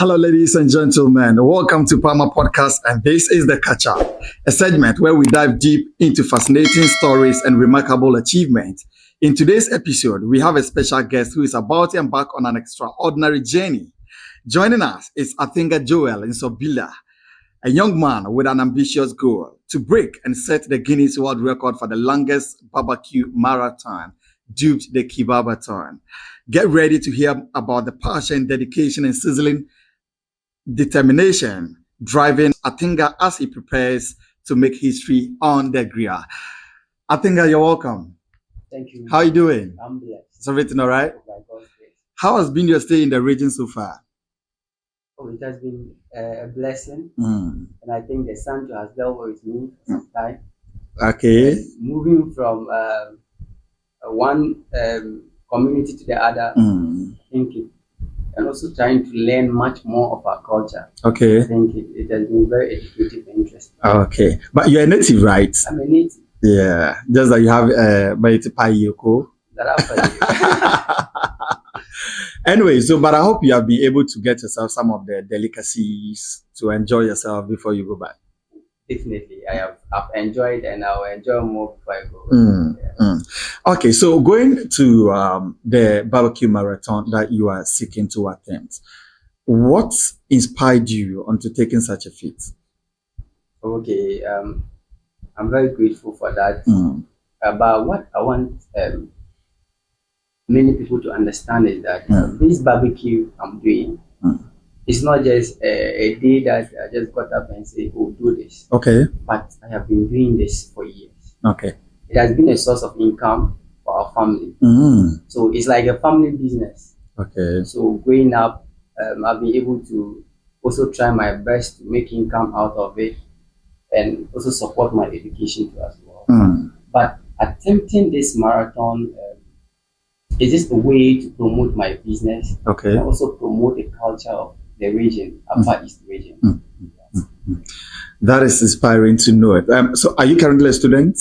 Hello, ladies and gentlemen. Welcome to Palma Podcast, and this is the Catch Up, a segment where we dive deep into fascinating stories and remarkable achievements. In today's episode, we have a special guest who is about to embark on an extraordinary journey. Joining us is Atinga Joel Nsobila, a young man with an ambitious goal to break and set the Guinness World Record for the longest barbecue marathon, dubbed the Kibabaton. Get ready to hear about the passion, dedication, and sizzling determination driving Atinga as he prepares to make history on the grill. Atinga, you're welcome. Thank you. How are you doing? I'm blessed. Is everything all right? By God's grace. How has been your stay in the region so far? Oh, it has been a blessing, Mm. and I think the Santo has dealt with me for some time. Okay. And moving from one community to the other, Mm. I think and also trying to learn much more of our culture. Okay. I think it has been very educative and interesting. Okay. But you're a native, right? I'm a native. Yeah. Just that you have Baiti Payoko. That happened. Anyway, but I hope you have been able to get yourself some of the delicacies to enjoy yourself before you go back. Definitely. I've enjoyed and I'll enjoy more before I go. Okay, so going to the barbecue marathon that you are seeking to attempt, what inspired you onto taking such a feat? Okay, I'm very grateful for that. But what I want many people to understand is that this barbecue I'm doing, it's not just a day that I just got up and say, oh, do this. Okay. But I have been doing this for years. Okay. It has been a source of income for our family. So it's like a family business. Okay. So growing up, I've been able to also try my best to make income out of it and also support my education too as well. But attempting this marathon is just a way to promote my business. Okay. And also promote the culture of the region, Upper East region. That is inspiring to know it. So are you currently a student?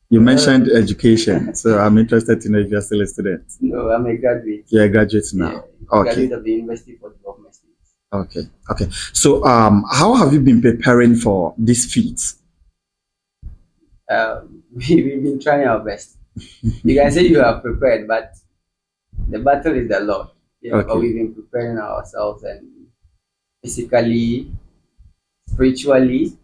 You mentioned education, so I'm interested to know if you're still a student. No, I'm a graduate. You're a graduate now. Yeah, Okay. graduate of the University for Development Studies. Okay. Okay. So how have you been preparing for this feat? We've been trying our best. You can say you are prepared, but the battle is the Lord. Yeah, Okay. But we've been preparing ourselves and physically, spiritually,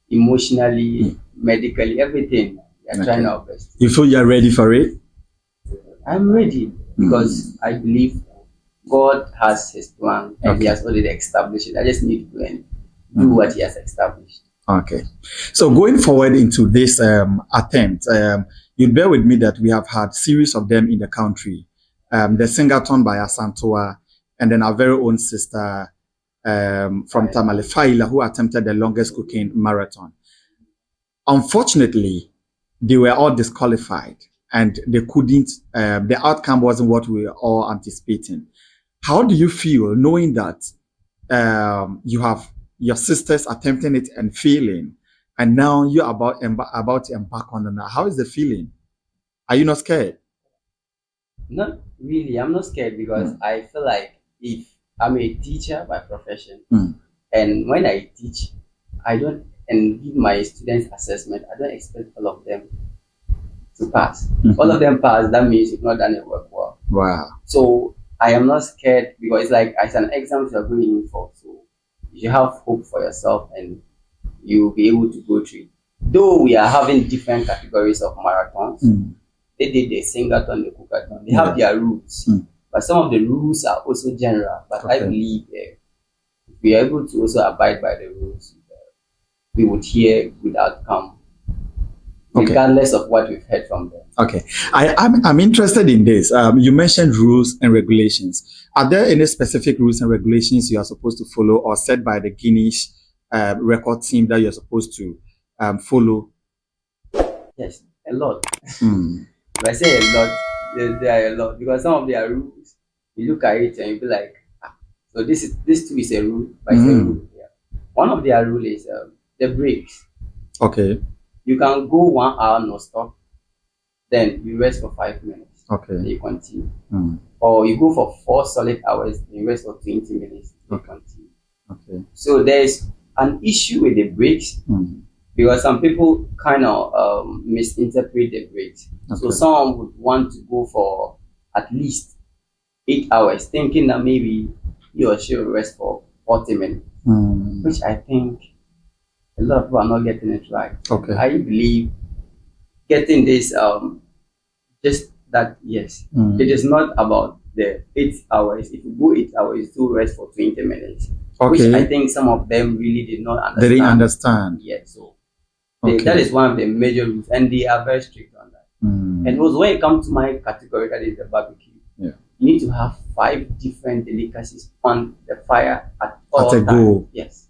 emotionally, medically, everything. We are trying our best. You feel you're ready for it? I'm ready because I believe God has His plan and He has already established it. I just need to go and do what He has established. Okay. So going forward into this attempt, you'd bear with me that we have had series of them in the country. The Singaton by Asantoa, and then our very own sister from Tamale Faila, who attempted the longest cooking marathon. Unfortunately, they were all disqualified and they couldn't, the outcome wasn't what we were all anticipating. How do you feel knowing that you have your sisters attempting it and failing, and now you're about to embark on it? How is the feeling? Are you not scared? Not really. I'm not scared because I feel like if I'm a teacher by profession, and when I teach, I don't and give my students assessment, I don't expect all of them to pass. All of them pass, that means you've not done your work well. Wow. So I am not scared because it's like it's an exam you're going in for. So you have hope for yourself and you'll be able to go through it. Though we are having different categories of marathons, they did the Singaton, the Cookathon. They have their rules, but some of the rules are also general. But I believe if we are able to also abide by the rules, we would hear good outcome, regardless of what we've heard from them. Okay, I'm interested in this. You mentioned rules and regulations. Are there any specific rules and regulations you are supposed to follow or set by the Guinness record team that you're supposed to follow? Yes, a lot. If I say a lot, there are a lot because some of their rules, you look at it and you be like, so this too is a rule, but it's a rule. Yeah. One of their rules is the breaks. Okay. You can go 1 hour no stop, then you rest for 5 minutes. Okay. they continue. Mm. Or you go for 4 solid hours, you rest for 20 minutes, they continue. Okay. So there's an issue with the breaks because some people kind of misinterpret the breaks. Okay. So someone would want to go for at least 8 hours, thinking that maybe he or she will rest for 40 minutes, which I think a lot of people are not getting it right. Okay. I believe getting this just that yes, it is not about the 8 hours. If you go 8 hours, you rest for 20 minutes. Okay. Which I think some of them really did not understand. They didn't understand. Yeah, so okay. That is one of the major rules, and they are very strict on that. And also when it comes to my category, that is the barbecue, you need to have 5 different delicacies on the fire at all times. Go. Yes.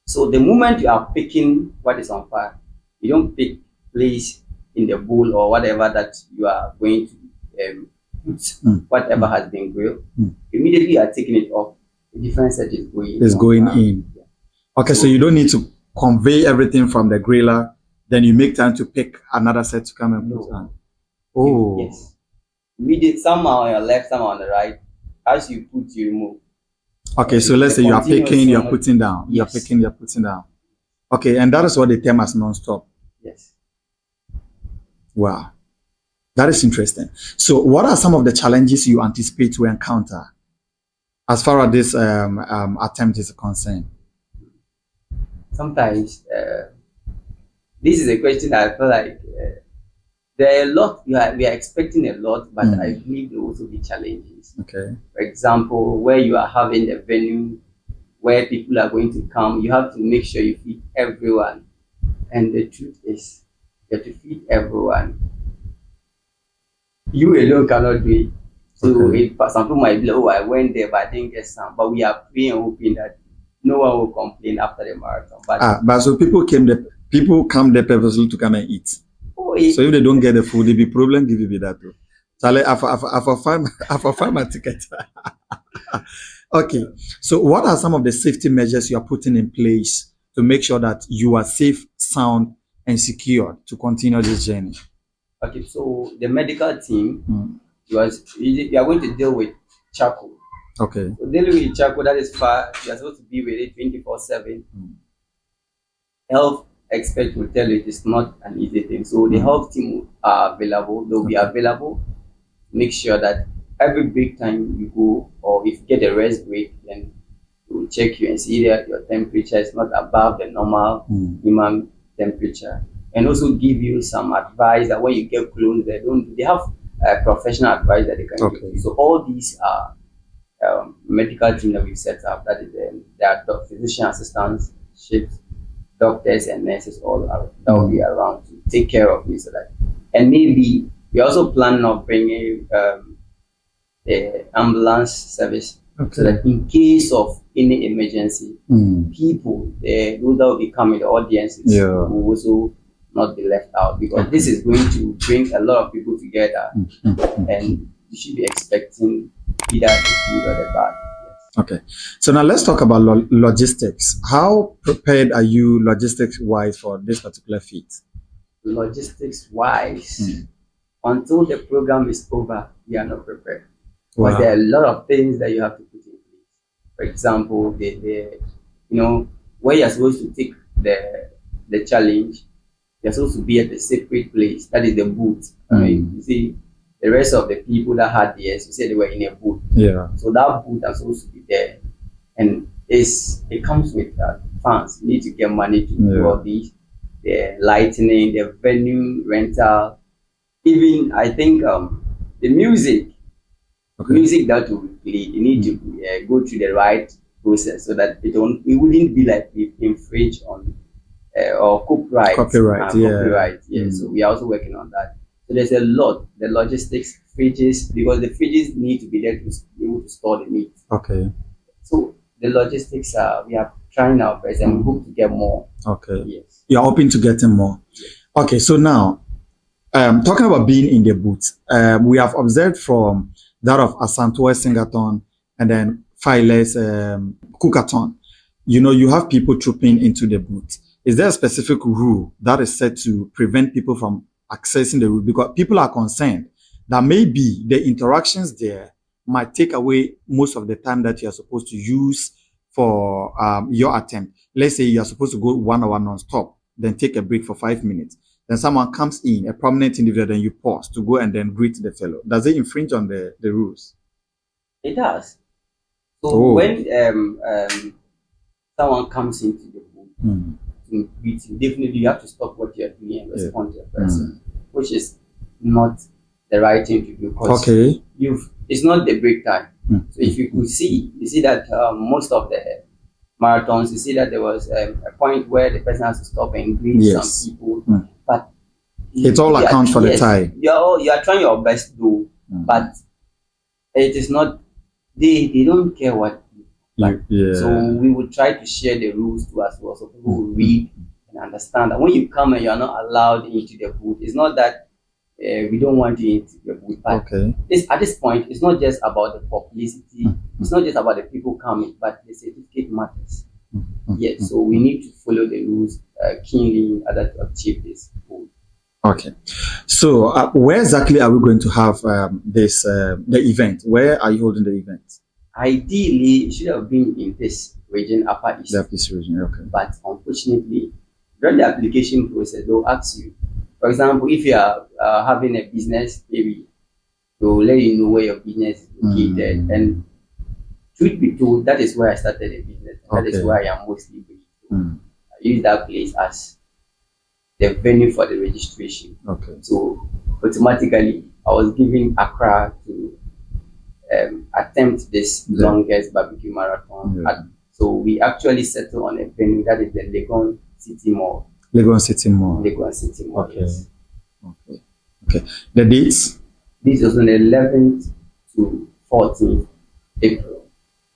So the moment you are picking what is on fire, you don't pick place in the bowl or whatever that you are going to put whatever has been grilled. Immediately you are taking it off. The different set is going in. Yeah. Okay, so you don't need to convey everything from the griller, then you make time to pick another set to come and put on. Oh. Yes. Immediately, some are on your left, some are on the right. As you put, you remove. Okay, so let's say you are picking, you're putting down. Yes. You're picking, you're putting down. Okay, and that is what they term as non-stop. Yes. Wow. That is interesting. So what are some of the challenges you anticipate to encounter as far as this attempt is concerned? Sometimes this is a question I feel like there are a lot, we are expecting a lot, but I believe there will also be challenges. Okay. For example, where you are having a venue where people are going to come, you have to make sure you feed everyone. And the truth is, you have to feed everyone. You alone cannot do it. So some people might be like, oh, I went there, but I didn't get some. But we are praying and hoping that no one will complain after the marathon. But so people come there purposely to come and eat. So if they don't get the food, there be problem. Give you that too. Charlie, I find my ticket. Okay. So what are some of the safety measures you are putting in place to make sure that you are safe, sound, and secure to continue this journey? Okay. So the medical team, you are going to deal with charcoal. Okay. So dealing with charcoal, that is far. You are supposed to be with it 24/7. Health experts will tell you it is not an easy thing. So the health team are available. They'll be available. Make sure that every break time you go, or if you get a rest break, then they will check you and see that your temperature is not above the normal human temperature, and also give you some advice that when you get close, they have professional advice that they can give you. So all these are medical team that we've set up. That is there are physician assistants, shifts, doctors and nurses all around that will be around to take care of you. So that, and maybe we're also planning on bringing the ambulance service so that in case of any emergency, people those that will be coming, the audiences will also not be left out, because this is going to bring a lot of people together, and you should be expecting either the good or the bad. Okay, so now let's talk about logistics. How prepared are you logistics-wise for this particular feat? Logistics-wise, until the program is over, we are not prepared. Because there are a lot of things that you have to put in place. For example, where you're supposed to take the challenge, you're supposed to be at a separate place. That is the booth. You see, the rest of the people that had theirs, you said they were in a booth. Yeah. So that booth is supposed to be there, and it comes with funds. You need to get money to do all these, the lighting, the venue rental, even I think the music that will be played. You need to go through the right process so that it wouldn't be like we infringe on or copyright. Copyright. Yeah. So we are also working on that. So there's a lot, the logistics, fridges, because the fridges need to be there to be able to store the meat. Okay. So the logistics, we are trying our best and we hope to get more. Okay. Yes. You're hoping to get more. Yes. Okay, so now, talking about being in the booth, we have observed from that of Asantewa Singathon and then File's Cookathon, you have people trooping into the booth. Is there a specific rule that is set to prevent people from accessing the route? Because people are concerned that maybe the interactions there might take away most of the time that you're supposed to use for your attempt. Let's say you're supposed to go 1 hour non-stop, then take a break for 5 minutes. Then someone comes in, a prominent individual, then you pause to go and then greet the fellow. Does it infringe on the rules? It does. So when someone comes into the booth to greet you, definitely you have to stop what you're doing and respond to a person, which is not the right thing to do, because it's not the break time. So if you could see, you see that most of the marathons, you see that there was a point where the person has to stop and greet some people, but it all accounts for the time. You are trying your best though, but it is not. They don't care what. So we would try to share the rules to us well, so people will read and understand that when you come and you are not allowed into the booth, it's not that we don't want you into the booth. But at this point, it's not just about the publicity. It's not just about the people coming, but the certificate matters. Yes, so we need to follow the rules keenly in order to achieve this goal. Okay, so where exactly are we going to have the event? Where are you holding the event? Ideally, it should have been in this region, Upper East. This region, okay. But unfortunately, during the application process, they'll ask you, for example, if you are having a business, maybe they'll let you know where your business is located. And truth be told, that is where I started a business. That is where I am mostly based. I use that place as the venue for the registration. So automatically, I was given Accra to attempt this longest barbecue marathon. So we actually settled on a venue that is the Legon City Mall. Legon City Mall. Legon City Mall. Yes. Okay. The dates? This was on the 11th to 14th April.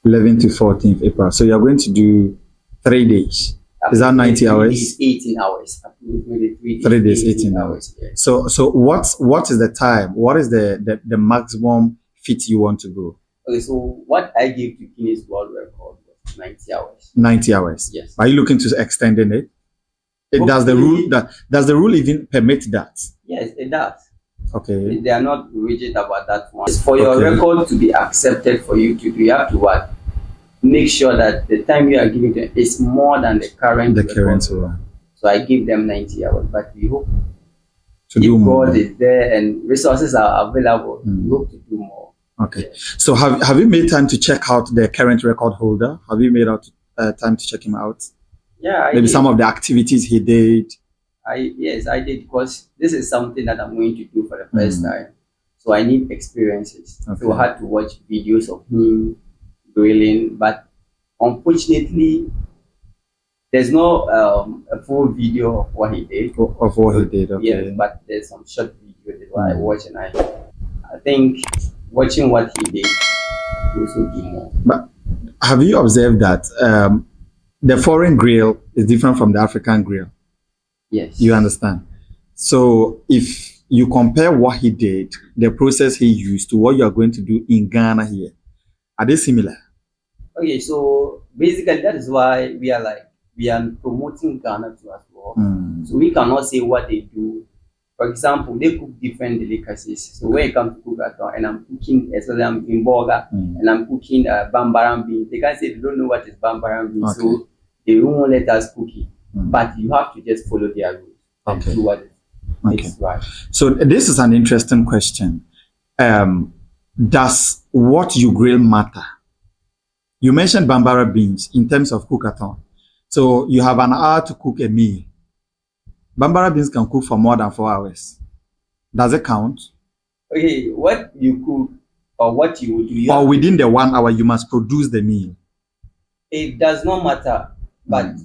11th to 14th April. So you're going to do 3 days. Is that 90 hours? 18 hours. 3 days, 18 hours. Yes. So what is the time? What is the maximum fit you want to go? Okay, so what I gave to Guinness World Record was 90 hours. 90 hours. Yes. Are you looking to extending it? Does the rule even permit that? Yes, it does. Okay. They are not rigid about that one. For your record to be accepted for you to do, you have to what? Make sure that the time you are giving them is more than the current one. So I give them 90 hours, but we hope to do more. God is there and resources are available, we hope to do more. Okay. So have you made time to check out the current record holder? Have you made out time to check him out? Yeah, maybe some of the activities he did. Yes, I did, because this is something that I'm going to do for the first time. So I need experiences. So I had to watch videos of him grilling, but unfortunately, there's no a full video of what he did. Of what he did, okay. Yes, but there's some short video that I watched, and I think watching what he did will also do more. But have you observed that the foreign grill is different from the African grill? Yes. You understand? So if you compare what he did, the process he used, to what you are going to do in Ghana here, are they similar? Okay, so basically that is why we are promoting Ghana to as well. So we cannot say what they do. For example, they cook different delicacies. So when it comes to cook and I'm cooking, especially I'm in Boga, and I'm cooking bambaram beans, they can say they don't know what is bambaram beans, so they won't let us cook it. But you have to just follow their rules and do what is right. So this is an interesting question. Does what you grill matter? You mentioned bambara beans in terms of cookathon. So you have an hour to cook a meal. Bambara beans can cook for more than 4 hours. Does it count? Okay, what you cook or what you would do. Or within the 1 hour, you must produce the meal. It does not matter. But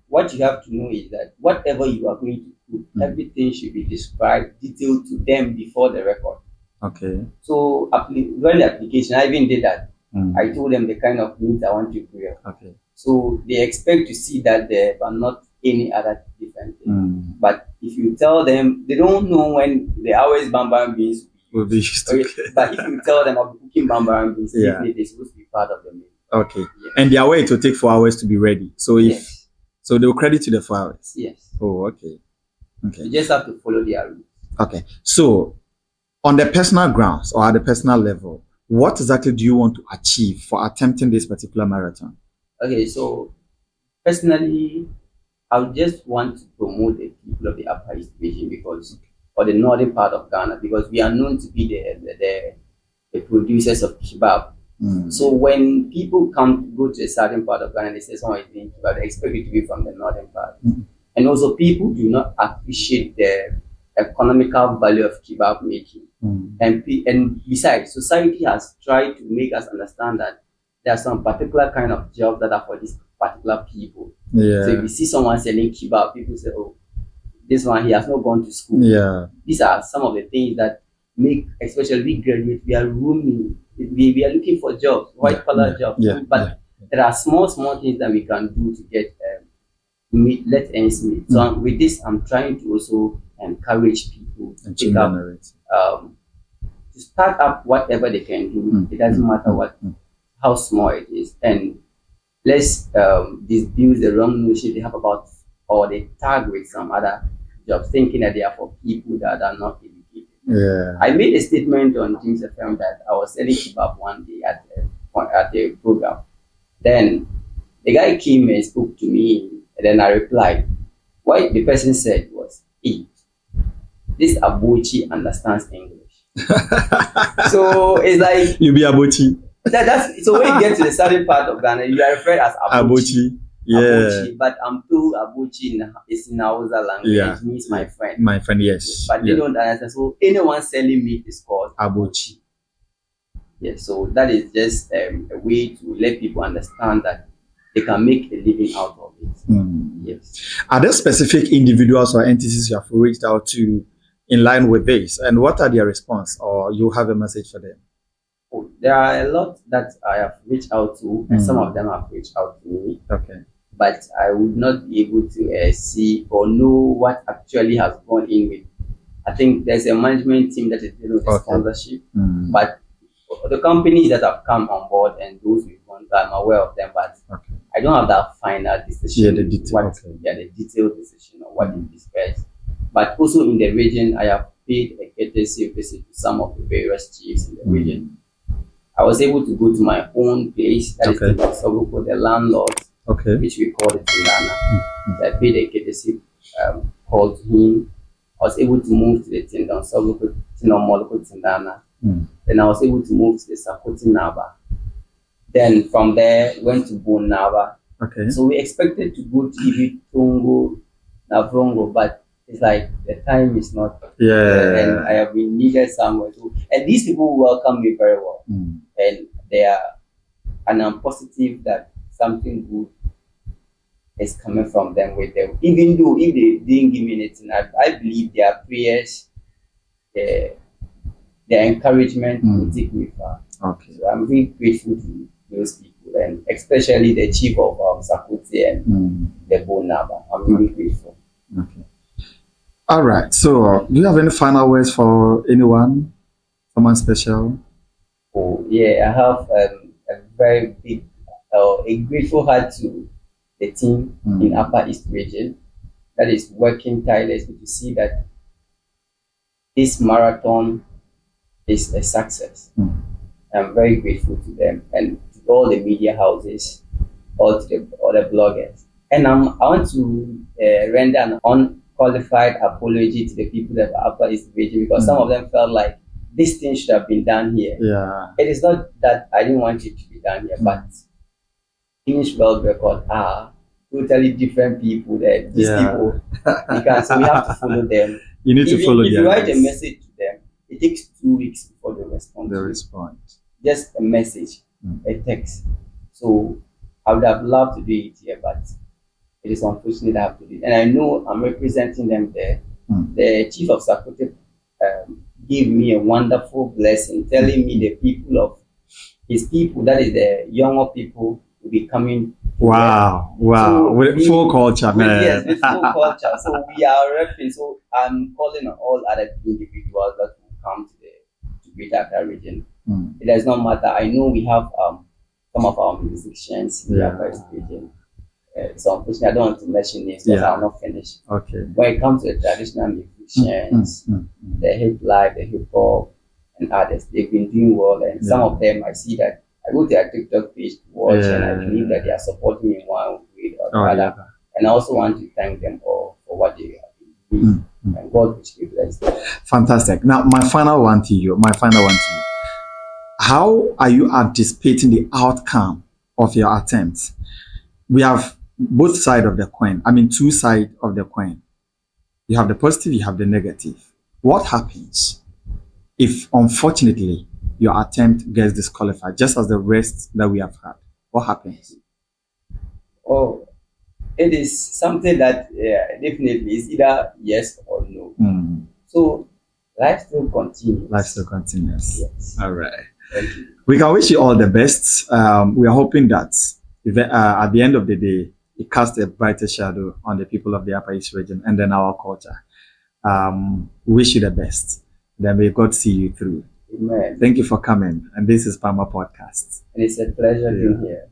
what you have to know is that whatever you are going to cook, everything should be described, detailed to them before the record. Okay. So during the application, I even did that. I told them the kind of meat I want to grill. Okay. So they expect to see that there, but not any other different thing. But if you tell them, they don't know when the hours bambara beans will be used. Okay. But if you tell them I'm cooking bambara beans, they're supposed to be part of the meal. Okay. Yeah. And they are aware it will take 4 hours to be ready. So so they will credit you the 4 hours. Yes. Oh, okay. Okay. You just have to follow their rules. Okay. So On the personal grounds or at the personal level, what exactly do you want to achieve for attempting this particular marathon? Okay, so personally, I would just want to promote the people of the Upper East region because, or the northern part of Ghana, because we are known to be the producers of kebab. So when people come to go to a certain part of Ghana, they say someone is doing kebab, they expect it to be from the northern part. And also people do not appreciate the economical value of kebab making. And besides, society has tried to make us understand that there are some particular kind of jobs that are for these particular people. Yeah. So if you see someone selling kebab, people say, oh, this one, he has not gone to school. Yeah. These are some of the things that make, especially we graduates, we are rooming, we are looking for jobs, white collar jobs. But there are small things that we can do to get let ends meet. So with this, I'm trying to also encourage people to pick up, to start up whatever they can do. It doesn't matter how small it is, and let's disabuse the wrong notion they have about, or they tag with some other jobs, thinking that they are for people that are not educated. Yeah. I made a statement on James FM that I was selling kebab one day at the program. Then the guy came and spoke to me, and then I replied. What the person said was, hey, this Abuchi understands English. So it's like you be Abuchi. That's so when you get to the southern part of Ghana, you are referred as Abuchi. Yeah. Abuchi, but I'm told Abuchi is in Hausa language. Yeah. It means my friend. My friend, yes. But they don't understand. So anyone selling meat is called Abuchi. Yes. So that is just a way to let people understand that they can make a living out of it. Yes. Are there specific individuals or entities you have reached out to in line with this? And what are their response? Or you have a message for them? Oh, there are a lot that I have reached out to, and some of them have reached out to me. Okay. But I would not be able to see or know what actually has gone in with. I think there's a management team that is dealing with sponsorship. But the companies that have come on board and those we've gone, I'm aware of them, but I don't have that final decision. The detailed decision of what is dispersed. But also in the region, I have paid a courtesy visit to some of the various chiefs in the region. I was able to go to my own place, that is the landlord, which we call the Tindana. So I paid a courtesy call to him. I was able to move to the Tindana. Then I was able to move to the Sakoti Naba. Then from there, went to Bon Naba. So we expected to go to Ibi Tongo, Navrongo, but it's like the time is not and I have been needed somewhere. So, and these people welcome me very well. And they are, and I'm positive that something good is coming from them with them. Even though if they didn't give me anything, I believe their prayers, their encouragement will take me far. So I'm really grateful to those people, and especially the chief of Sakoti and the Bonaba. I'm really grateful. All right. So, do you have any final words for anyone? Someone special? Oh, yeah. I have a very big, a grateful heart to the team in Upper East region that is working tirelessly to see that this marathon is a success. I'm very grateful to them and to all the media houses, all to the other bloggers. And I want to render an unqualified apology to the people of Upper East region, because some of them felt like this thing should have been done here. It is not that I didn't want it to be done here, but Guinness World Record are totally different people. That these people, because so we have to follow them. You need to follow them. If you write a message to them, it takes 2 weeks before they respond. Just a message, a text. So I would have loved to do it here, but it is unfortunate I have to do it. And I know I'm representing them there. The chief of Sakoti gave me a wonderful blessing, telling me the people of his people, that is the younger people, will be coming. Wow. So with full culture, man. Yes, with full culture. So we are repping. So I'm calling on all other individuals that will come to Greater Accra region. It does not matter. I know we have some of our musicians in the Accra region. So unfortunately, I don't want to mention names because I'll not finish. When it comes to the traditional music, musicians, the hip life, the hip hop, and others. They've been doing well, and some of them I see that I go to their TikTok page to watch, and I believe that they are supporting me in one way or the other. And I also want to thank them all for what they have been doing, and God richly bless them. Fantastic. Now, my final one to you. How are you anticipating the outcome of your attempts? We have both sides of the coin. I mean, two sides of the coin. You have the positive, you have the negative. What happens if, unfortunately, your attempt gets disqualified, just as the rest that we have had? What happens? Oh, it is something that definitely is either yes or no. So life still continues. Life still continues. Yes. All right. Thank you. We can wish you all the best. We are hoping that at the end of the day, it casts a brighter shadow on the people of the Upper East region and then our culture. Wish you the best. Then may God see you through. Amen. Thank you for coming. And this is Palma Podcast. And it's a pleasure being here.